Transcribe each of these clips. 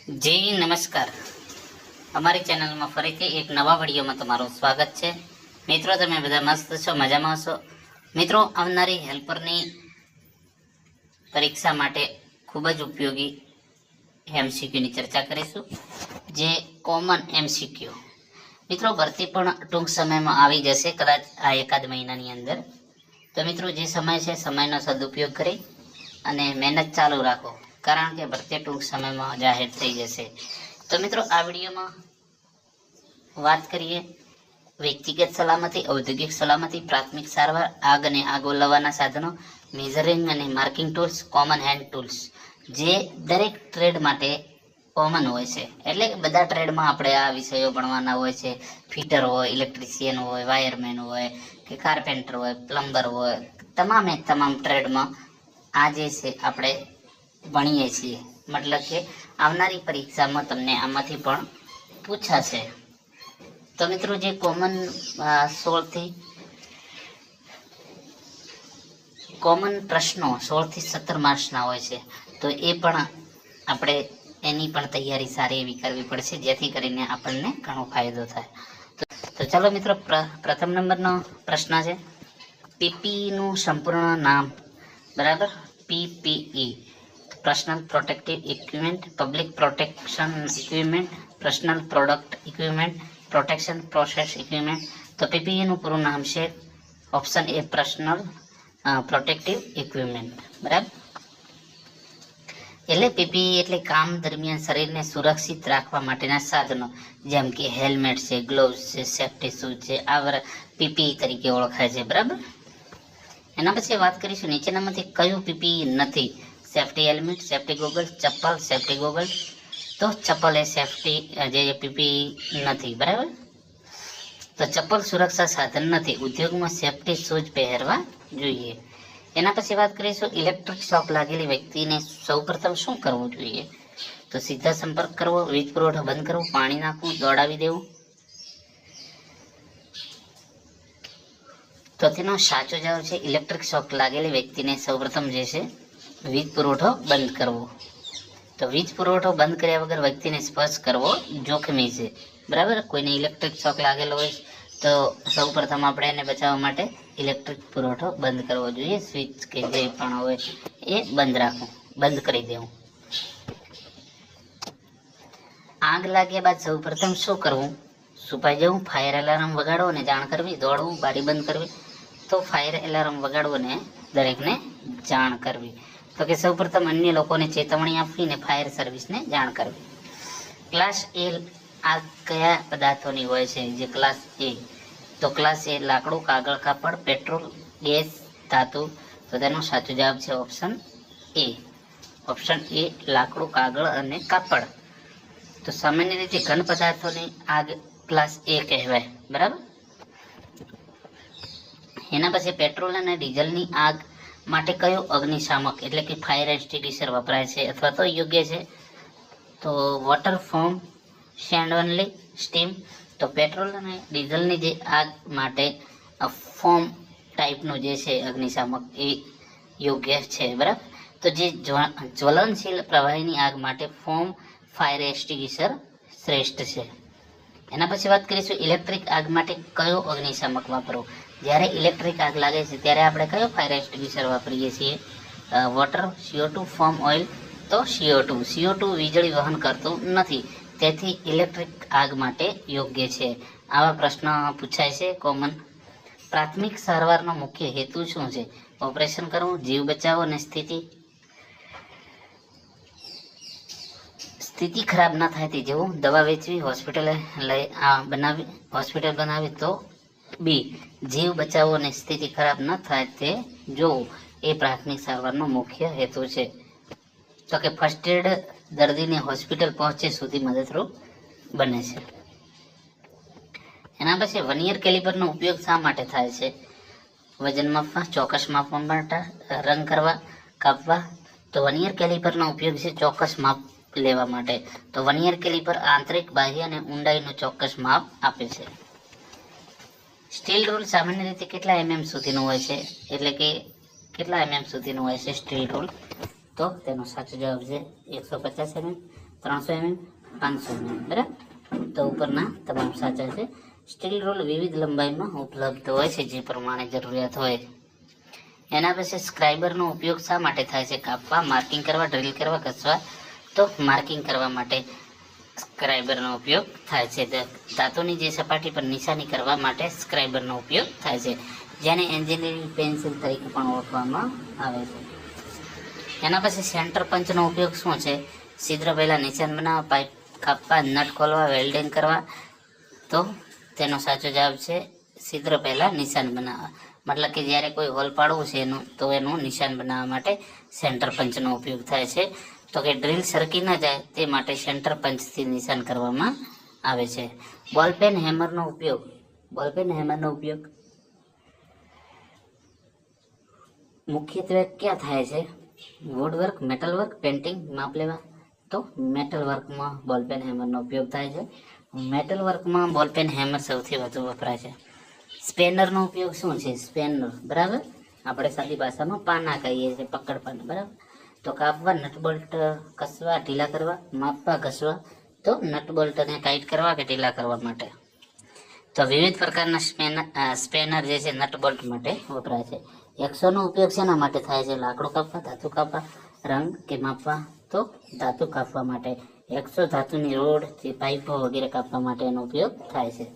જી નમસ્કાર. અમારી ચેનલમાં ફરીથી એક નવા વિડીયોમાં તમારું સ્વાગત છે. મિત્રો, તમે બધા મસ્ત છો, મજામાં છો? મિત્રો, આવનારી હેલ્પરની પરીક્ષા માટે ખૂબ જ ઉપયોગી એમસીક્યુની ચર્ચા કરીશું, જે કોમન એમસીક્યુ. મિત્રો, ભરતી પણ ટૂંક સમયમાં આવી જશે, કદાચ આ એકાદ મહિનાની અંદર. તો મિત્રો, જે સમય છે સમયનો સદુપયોગ કરી અને મહેનત ચાલુ રાખો, કારણ કે ભરતી ટૂંક સમયમાં જાહેર થઈ જશે. તો મિત્રો, આ વિડીયોમાં વાત કરીએ વ્યક્તિગત સલામતી, ઔદ્યોગિક સલામતી, પ્રાથમિક સારવાર, આગ અને આગ ઓલવવાના સાધનો, મેઝરિંગ અને marking tools, common hand tools, જે દરેક ટ્રેડ માટે કોમન હોય છે. એટલે કે બધા ટ્રેડમાં આપણે આ વિષયો ભણવાના હોય છે. ફિટર હોય, ઇલેક્ટ્રિશિયન હોય, વાયરમેન હોય કે કાર્પેન્ટર હોય, પ્લમ્બર હોય, તમામે તમામ ટ્રેડમાં આ જે છે આપણે ભણીએ છીએ. મતલબ કે આવનારી પરીક્ષામાં તમને આમાંથી પણ પૂછાશે. તો મિત્રો, જે કોમન 16 થી 17 માર્ક્સના હોય છે, તો એ પણ આપણે એની પણ તૈયારી સારી એવી કરવી પડશે, જેથી કરીને આપણને ઘણો ફાયદો થાય. તો ચાલો મિત્રો, પ્રથમ નંબરનો પ્રશ્ન છે પીપીઈનું સંપૂર્ણ નામ. બરાબર, PPE personal protective equipment, public protection equipment, personal product equipment, protection process equipment. તો પીપીઈનું પૂરું નામ છે option A personal protective equipment. બરાબર, એટલે પીપીઈ એટલે કામ દરમિયાન શરીરને સુરક્ષિત રાખવા માટેના સાધનો, જેમ કે હેલ્મેટ છે, ગ્લોવ્સ છે, સેફ્ટી શૂઝ છે, આ પીપીઈ તરીકે ઓળખાય છે. બરાબર, એના પછી વાત કરીશું નીચેનામાંથી કયું પીપીઈ નથી. સેફ્ટી હેલ્મેટ, સેફ્ટી ગોગલ, ચપ્પલ, સેફ્ટી ગોગલ. તો ચપ્પલ એ સેફ્ટી જે પીપીઈ નથી. બરાબર, તો ચપ્પલ સુરક્ષા સાધન નથી. ઉદ્યોગમાં સેફ્ટી શૂઝ પહેરવા જોઈએ. એના પછી વાત કરીશું ઇલેક્ટ્રિક શોક લાગેલી વ્યક્તિને સૌપ્રથમ શું કરવું જોઈએ. તો સીધા સંપર્ક કરવો, વીજ પુરવઠો બંધ કરવો, પાણી નાખવું, દોડાવી દેવું. તો તેનો સાચો જવાબ છે ઇલેક્ટ્રિક શોક લાગેલી વ્યક્તિને સૌપ્રથમ જે છે વીજ પુરવઠો બંધ કરવો. તો વીજ પુરવઠો બંધ કર્યા વગર વ્યક્તિને સ્પર્શ કરવો જોખમી છે. બરાબર, કોઈને ઇલેક્ટ્રિક શોક લાગેલો હોય તો સૌપ્રથમ આપણે એને બચાવવા માટે ઇલેક્ટ્રિક પુરવઠો બંધ કરવો જોઈએ. સ્વિચ કે જે પણ હોય એ બંધ રાખવું, બંધ કરી દેવું. આગ લાગ્યા બાદ સૌપ્રથમ શું કરવું? છુપાઈ જવું, ફાયર એલાર્મ વગાડવો અને જાણ કરવી, દોડવું, બારી બંધ કરવી. તો ફાયર એલાર્મ વગાડવો ને દરેકને જાણ કરવી. તો કે સૌપ્રથમ અન્ય લોકોને ચેતવણી આપવી ને ફાયર સર્વિસને જાણ કરવી. ક્લાસ એ આગ કયા પદાર્થોની હોય છે? જે ક્લાસ એ, તો ક્લાસ એ લાકડું, કાગળ, કાપડ, પેટ્રોલ, ગેસ, ધાતુ. તો તેનો સાચો જવાબ છે ઓપ્શન એ. ઓપ્શન એ લાકડું, કાગળ અને કાપડ. તો સામાન્ય રીતે ઘન પદાર્થોની આગ ક્લાસ એ કહેવાય. બરાબર, એના પછી પેટ્રોલ અને ડીઝલની આગ માટે કયો અગ્નિશામક એટલે કે ફાયર એક્સ્ટિંગ્વિશર વપરાય છે અથવા તો યોગ્ય છે? તો water, foam, sand only, steam. તો પેટ્રોલ અને ડીઝલની જે આગ માટે ફોમ ટાઈપનું જે છે અગ્નિશામક એ યોગ્ય છે. બરાબર, તો જે જ્વલનશીલ પ્રવાહીની આગ માટે ફોમ ફાયર એક્સ્ટિંગ્વિશર શ્રેષ્ઠ છે. એના પછી વાત કરીશું ઇલેક્ટ્રિક આગ માટે કયો અગ્નિશામક વાપરવો. જ્યારે ઇલેક્ટ્રિક આગ લાગે છે ત્યારે આપણે કયો ફાયર એક્સ્ટિંગ્વિશર વાપરીએ છીએ? Water, CO2, foam oil. તો CO2 વીજળી વહન કરતું નથી, તેથી ઇલેક્ટ્રિક આગ માટે યોગ્ય છે. આવા પ્રશ્નો પૂછાય છે કોમન. પ્રાથમિક સારવારનો મુખ્ય હેતુ શું છે? ઓપરેશન કરવું, જીવ બચાવો અને સ્થિતિ ખરાબ ન થાય તે જેવું, દવા વેચવી, હોસ્પિટલ બનાવી. તો બી, જીવ બચાવો અને સ્થિતિ ખરાબ ન થાય તે જોવું એ પ્રાથમિક સારવારનો મુખ્ય હેતુ છે. તો કે ફર્સ્ટ એડ દર્દીને હોસ્પિટલ પહોંચે સુધી મદદરૂપ બને છે. એના પછી વર્નિયર કેલિપરનો ઉપયોગ શા માટે થાય છે? વજન માપવા, ચોક્કસ માપવા માટે, રંગ કરવા, કાપવા. તો વર્નિયર કેલિપરનો ઉપયોગ છે ચોક્કસ માપ લેવા માટે. તો વર્નિયર કેલિપર આંતરિક, બાહ્ય અને ઊંડાઈનું ચોક્કસ માપ આપે છે. સ્ટીલ રૂલ સામાન્ય રીતે કેટલા mm સુધીનું હોય છે? એટલે કે કેટલા mm સુધીનું હોય છે સ્ટીલ રૂલ? તો તેનો સાચો જવાબ છે 150 mm. 300 mm, 500 mm, બરાબર. તો ઉપરના તમામ સાચા છે. સ્ટીલ રૂલ વિવિધ લંબાઈમાં ઉપલબ્ધ હોય છે, જે પ્રમાણે જરૂરિયાત હોય. એના પછી સ્ક્રાઇબરનો ઉપયોગ શા માટે થાય છે? કાપવા, માર્કિંગ કરવા, ડ્રિલ કરવા, ઘસવા. તો માર્કિંગ કરવા માટે સ્ક્રાઇબરનો ઉપયોગ થાય છે. ધાતુની જે સપાટી પર નિશાની કરવા માટે સ્ક્રાઇબરનો ઉપયોગ થાય છે, જેને એન્જિનિયરિંગ પેન્સિલ તરીકે પણ ઓળખવામાં આવે છે. એના પછી સેન્ટર પંચનો ઉપયોગ શું છે? છિદ્ર પહેલા નિશાન બનાવવા, પાઇપ કાપવા, નટ ખોલવા, વેલ્ડિંગ કરવા. તો તેનો સાચો જવાબ છે છિદ્ર પહેલા નિશાન બનાવવા. મતલબ કે જ્યારે કોઈ હોલ પાડવું છે એનું નિશાન બનાવવા માટે સેન્ટર પંચનો ઉપયોગ થાય છે. તો કે ડ્રીલ સરકી ન જાય તે માટે સેન્ટર પંચથી નિશાન કરવામાં આવે છે. બોલપેન હેમરનો ઉપયોગ મુખ્યત્વે ક્યાં થાય છે? વુડવર્ક, મેટલવર્ક, પેન્ટિંગ, માપ લેવા. તો મેટલ વર્કમાં બોલપેન હેમરનો ઉપયોગ થાય છે. મેટલ વર્કમાં બોલપેન હેમર સૌથી વધુ વપરાય છે. સ્પેનરનો ઉપયોગ શું છે? સ્પેનર, બરાબર, આપણે સાદી ભાષામાં પાના કહીએ છીએ, પકડ પાના, બરાબર. તો કાપવા, નટબોલ્ટ કસવા, ઢીલા કરવા, માપવા, ઘસવા. તો નટબોલ્ટને ટાઈટ કરવા કે ઢીલા કરવા માટે. તો વિવિધ પ્રકારના સ્પેનર જે છે નટબોલ્ટ માટે વપરાય છે. એક્સોનો ઉપયોગ શેના માટે થાય છે? લાકડું કાપવા, ધાતુ કાપવા, રંગ કે માપવા. તો ધાતુ કાપવા માટે. એક્સો ધાતુની રોડ, પાઇપો વગેરે કાપવા માટે એનો ઉપયોગ થાય છે.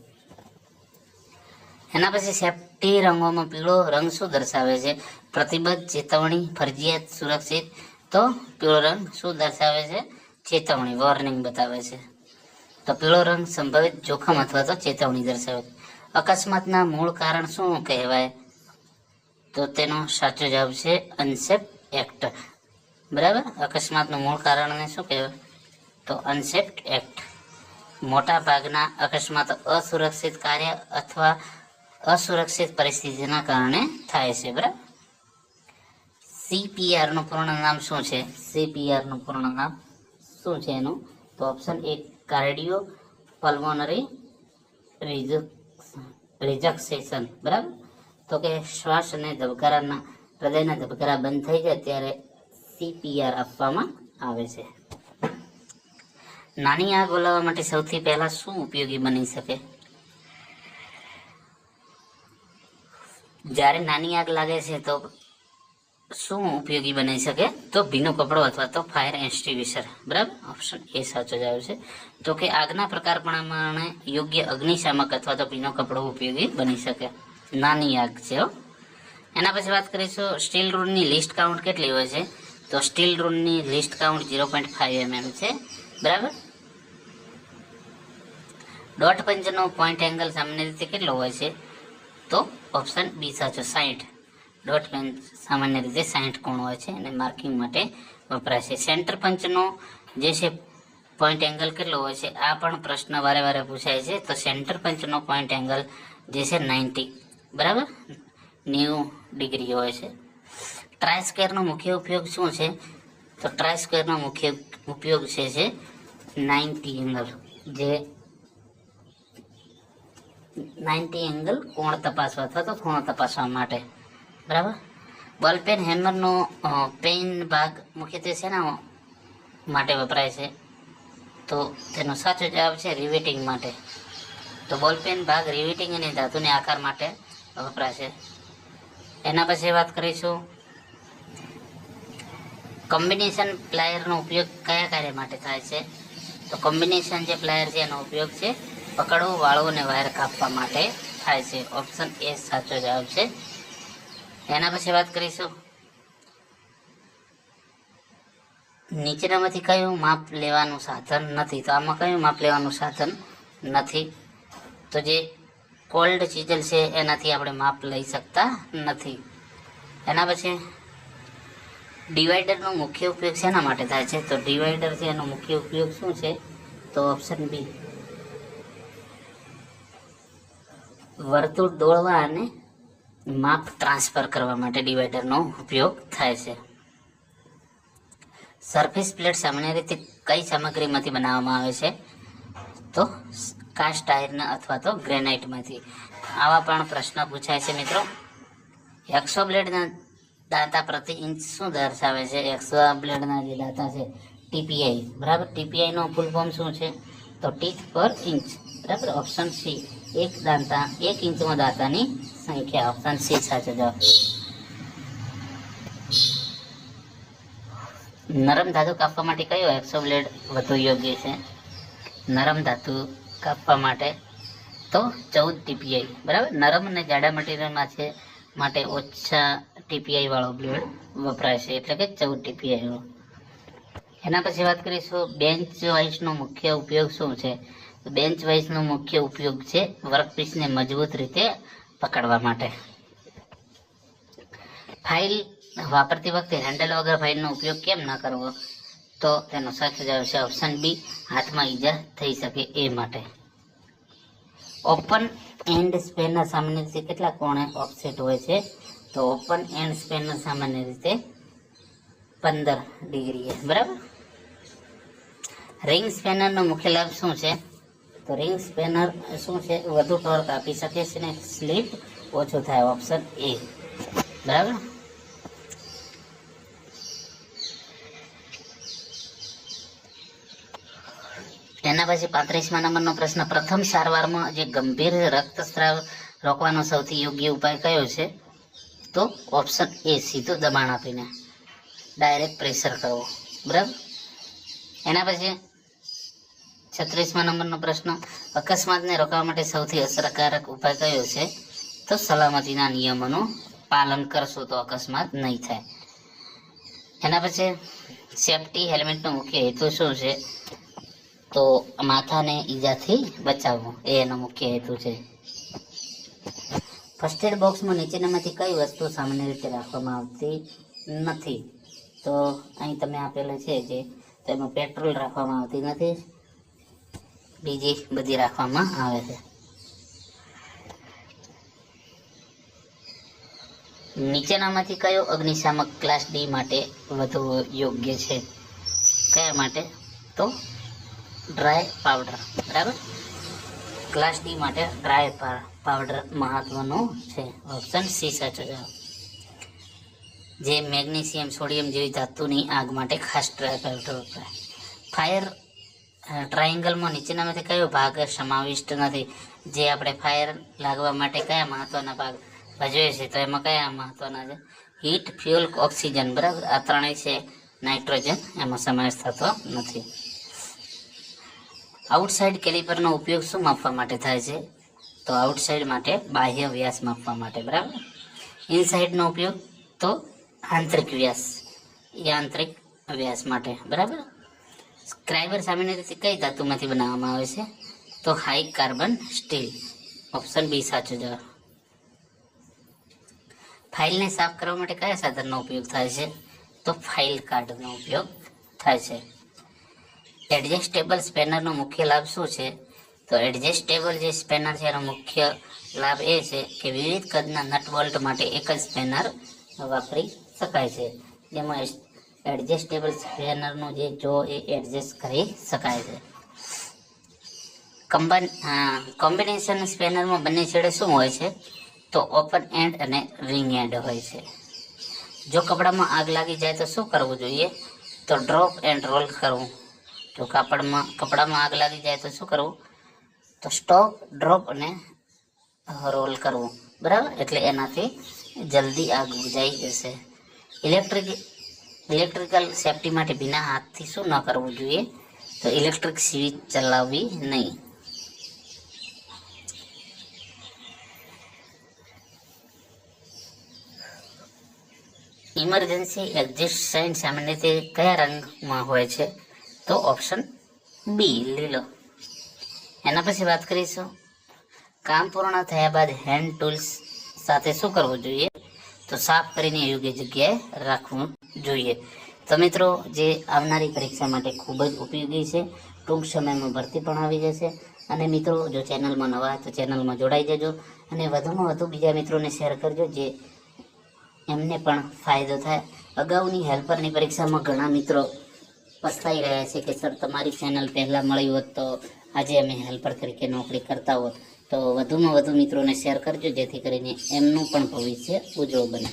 એના પછી સેફ્ટી રંગોમાં પીળો રંગ શું દર્શાવે છે? પ્રતિબદ્ધ, ચેતવણી, ફરજિયાત, સુરક્ષિત. તો પીળો રંગ શું દર્શાવે છે? ચેતવણી, વોર્નિંગ બતાવે છે. તો પીળો રંગ સંભવિત જોખમ અથવા તો ચેતવણી દર્શાવે છે. અકસ્માતના મૂળ કારણ શું કહેવાય? તો તેનો સાચો જવાબ છે અનસેફ એક્ટ, બરાબર. અકસ્માતનું મૂળ કારણને શું કહેવાય? તો અનસેફ એક્ટ. મોટા ભાગના અકસ્માતો અસુરક્ષિત કાર્ય અથવા અસુરક્ષિત પરિસ્થિતિના કારણે થાય છે, બરાબર. CPR નું પૂર્ણ નામ શું છે? CPR નું પૂર્ણ નામ શું છે એનું? તો option A cardio pulmonary rejection, બરાબર. તો કે શ્વાસ અને ધબકારાના હૃદયના ધબકારા બંધ થઈ જાય ત્યારે CPR આપવામાં આવે છે. નાની આગ ઓલવવા માટે સૌથી પહેલા શું ઉપયોગી બની શકે? જ્યારે નાની આગ લાગે છે તો શું ઉપયોગી બની શકે? તો ભીનો કપડો અથવા તો ફાયર એક્સ્ટિંગ્વિશર, બરાબર. ઓપ્શન એ સાચો જવાબ છે. તો કે આગના પ્રકાર પ્રમાણે યોગ્ય અગ્નિશામક અથવા તો ભીનો કપડો ઉપયોગી બની શકે. નાની આગ છે. એના પછી વાત કરીશું સ્ટીલ રૂલની લિસ્ટ કાઉન્ટ કેટલી હોય છે? તો સ્ટીલ રૂલની લિસ્ટ કાઉન્ટ 0.5 mm છે, બરાબર. ડોટ પંચનો પોઈન્ટ એંગલ સામાન્ય રીતે કેટલો હોય છે? તો ઓપ્શન બી સાચો, 60. ડોટ પંચ સામાન્ય રીતે 60 કોણ હોય છે અને માર્કિંગ માટે વપરાય છે. સેન્ટર પંચનો જે છે પોઈન્ટ એંગલ કેટલો હોય છે? આ પણ પ્રશ્ન વારે વારે પૂછાય છે. તો સેન્ટર પંચનો પોઈન્ટ એંગલ જે છે 90, બરાબર, 90 ડિગ્રી હોય છે. ટ્રાય સ્ક્વેરનો મુખ્ય ઉપયોગ શું છે? તો ટ્રાય સ્ક્વેરનો મુખ્ય ઉપયોગ છે 90 એંગલ, જે 90 એંગલ કોણ તપાસવા અથવા તો ખૂણો તપાસવા માટે, બરાબર. બોલપેન હેમરનો પેન ભાગ મુખ્યત્વે શેના માટે વપરાય છે? તો તેનો સાચો જવાબ છે રિવેટિંગ માટે. તો બોલપેન ભાગ રિવેટિંગ અને ધાતુને આકાર માટે વપરાય છે. એના પછી વાત કરીશું કોમ્બિનેશન પ્લાયરનો ઉપયોગ કયા કાર્ય માટે થાય છે? તો કોમ્બિનેશન જે પ્લાયર છે એનો ઉપયોગ છે પકડવું, વાળવું અને વાયર કાપવા માટે થાય છે. ઓપ્શન એ સાચો જવાબ છે. એના પછી વાત કરીશું નીચેનામાંથી કયું માપ લેવાનું સાધન નથી? તો આમાં કયું માપ લેવાનું સાધન નથી? તો જે કોલ્ડ ચીજલ છે એનાથી આપણે માપ લઈ શકતા નથી. એના પછી ડિવાઈડરનો મુખ્ય ઉપયોગ શેના માટે થાય છે? તો ડિવાઈડર છે એનો મુખ્ય ઉપયોગ શું છે? તો ઓપ્શન બી, વર્તુળ દોરવા અને માપ ટ્રાન્સફર કરવા માટે ડિવાઈડરનો ઉપયોગ થાય છે. સરફેસ પ્લેટ સામાન્ય રીતે કઈ સામગ્રીમાંથી બનાવવામાં આવે છે? તો કાસ્ટ આયર્ન અથવા તો ગ્રેનાઇટમાંથી. આવા પણ પ્રશ્ન પૂછાય છે મિત્રો. 100 બ્લેડના દાંતા પ્રતિ ઇંચ શું દર્શાવે છે? 100 બ્લેડના જે દાંતા છે ટીપીઆઈ, બરાબર. ટીપીઆઈ નો ફૂલ ફોર્મ શું છે? તો ટીથ પર ઇંચ, બરાબર. ઓપ્શન સી, એક ઇંચમાં દાંતાની સંખ્યા. ઓપ્શન સી સાચો જવાબ. નરમ ધાતુ કાપવા માટે કયો હેક્સો બ્લેડ વધુ યોગ્ય છે? નરમ ધાતુ કાપવા માટે તો 14 ટીપીઆઈ, બરાબર. નરમ અને જાડા મટીરિયલમાં છે માટે ઓછા ટીપીઆઈ વાળો બ્લેડ વપરાય છે, એટલે કે 14 ટીપીઆઈ વાળો. એના પછી વાત કરીશું બેન્ચ વાઇસનો મુખ્ય ઉપયોગ શું છે? બેન્ચ વાઇસનો મુખ્ય ઉપયોગ છે વર્કપીસને મજબૂત રીતે પકડવા માટે. ફાઇલ વાપરતી વખતે હેન્ડલ વગર ફાઇલનો ઉપયોગ કેમ ન કરવો? તો તેનો સાચો જવાબ છે ઓપ્શન બી, હાથમાં ઈજા થઈ શકે એ માટે. ઓપન એન્ડ સ્પેનર સામાન્ય રીતે કેટલા કોણે ઓફસેટ હોય છે? તો ઓપન એન્ડ સ્પેનર સામાન્ય રીતે 15 ડિગ્રીએ, બરાબર. રિંગ સ્પેનરનો મુખ્ય લાભ શું છે? તો રિંગ સ્પેનર શું છે? વધુ ટોર્ક આપી શકે છે ને સ્લીપ ઓછું થાય. ઓપ્શન એ, બરાબર. એના પછી 35મા નંબરનો પ્રશ્ન, પ્રથમ સારવારમાં જે ગંભીર રક્તસ્રાવ રોકવાનો સૌથી યોગ્ય ઉપાય કયો છે? તો ઓપ્શન એ, સીધું દબાણ આપીને ડાયરેક્ટ પ્રેશર કરવો, બરાબર. એના પછી 36મા નંબરનો પ્રશ્ન, અકસ્માતને રોકવા માટે સૌથી અસરકારક ઉપાય કયો છે? તો સલામતીના નિયમોનું પાલન કરશો તો અકસ્માત નહીં થાય. એના પછી સેફટી હેલ્મેટનો મુખ્ય હેતુ શું છે? તો માથાને ઈજાથી બચાવવું એ એનો મુખ્ય હેતુ છે. ફર્સ્ટ એડ બોક્સમાં નીચેનામાંથી કઈ વસ્તુ સામાન્ય રીતે રાખવામાં આવતી નથી? તો અહીં તમે આપેલું છે જે, તો એમાં પેટ્રોલ રાખવામાં આવતી નથી, બીજી બધી રાખવામાં આવે છે. નીચેનામાંથી કયો અગ્નિશામક ક્લાસ ડી માટે વધુ યોગ્ય છે? કયા માટે? તો ડ્રાય પાવડર, બરાબર. ક્લાસ ડી માટે ડ્રાય પાવડર મહત્વનો છે. ઓપ્શન સી સાચો જવાબ. જે મેગ્નેશિયમ, સોડિયમ જેવી ધાતુની આગ માટે ખાસ ડ્રાય પાવડર વપરાય. ફાયર ટ્રાયેંગલમાં નીચેનામાંથી કયો ભાગ સમાવિષ્ટ નથી? જે આપણે ફાયર લાગવા માટે કયા મહત્વના ભાગ ભજવે છે? તો એમાં કયા મહત્વના છે? હીટ, ફ્યુઅલ, ઓક્સિજન, બરાબર. આ ત્રણેય છે નાઇટ્રોજન, એમાં સમાવેશ થતો નથી. આઉટસાઇડ કેલિપરનો ઉપયોગ શું માપવા માટે થાય છે? તો આઉટસાઇડ માટે બાહ્ય વ્યાસ માપવા માટે, બરાબર. ઇનસાઇડનો ઉપયોગ તો આંતરિક વ્યાસ, યાંત્રિક વ્યાસ માટે, બરાબર. સ્ક્રાઇબર સામાન્ય રીતે કઈ ધાતુમાંથી બનાવવામાં આવે છે? તો high carbon steel. Option B સાચો જવાબ. ફાઇલને સાફ કરવા માટે કયા સાધનનો ઉપયોગ થાય છે? તો ફાઇલ કાર્ડનો ઉપયોગ થાય છે. એડજસ્ટેબલ સ્પેનરનો મુખ્ય લાભ શું છે? તો એડજસ્ટેબલ જે સ્પેનર છે એનો મુખ્ય લાભ એ છે કે વિવિધ કદના નટ બોલ્ટ માટે એક જ સ્પેનર વાપરી શકાય છે. જેમાં એડજસ્ટેબલ સ્પેનરનું જે જો એ એડજસ્ટ કરી શકાય છે. કોમ્બિનેશન સ્પેનરમાં બંને છેડે શું હોય છે? તો ઓપન એન્ડ અને રિંગ એન્ડ હોય છે. જો કપડામાં આગ લાગી જાય તો શું કરવું જોઈએ? તો ડ્રોપ એન્ડ રોલ કરવું. જો કપડામાં આગ લાગી જાય તો શું કરવું? તો સ્ટોપ, ડ્રોપ અને રોલ કરવું, બરાબર. એટલે એનાથી જલ્દી આગ બુઝાઈ જશે. ઇલેક્ટ્રિકલ સેફટી માટે બિના હાથથી શું ન કરવું જોઈએ? તો ઇલેક્ટ્રિક સ્વિચ ચલાવવી નહીં. ઇમરજન્સી એક્ઝિટ સાઇન સામાન્ય રીતે કયા રંગમાં હોય છે? તો ઓપ્શન બી, લીલો. એના પછી વાત કરીશું કામ પૂર્ણ થયા બાદ હેન્ડ ટૂલ્સ સાથે શું કરવું જોઈએ? તો સાફ કરીને યોગ્ય જગ્યાએ રાખવું જોઈએ. તો મિત્રો, જે આવનારી પરીક્ષા માટે ખૂબ જ ઉપયોગી છે. ટૂંક સમયમાં ભરતી પણ આવી જશે. અને મિત્રો, જો ચેનલમાં નવા તો ચેનલમાં જોડાઈ જજો અને વધુમાં વધુ બીજા મિત્રોને શેર કરજો, જે એમને પણ ફાયદો થાય. અગાઉની હેલ્પરની પરીક્ષામાં ઘણા મિત્રો પસ્તાઈ રહ્યા છે કે સર તમારી ચેનલ પહેલાં મળી હોત તો આજે અમે હેલ્પર તરીકે નોકરી કરતા હોત. તો વધુમાં વધુ મિત્રોને શેર કરજો, જેથી કરીને એમનું પણ ભવિષ્ય ઉજ્જવળ બને.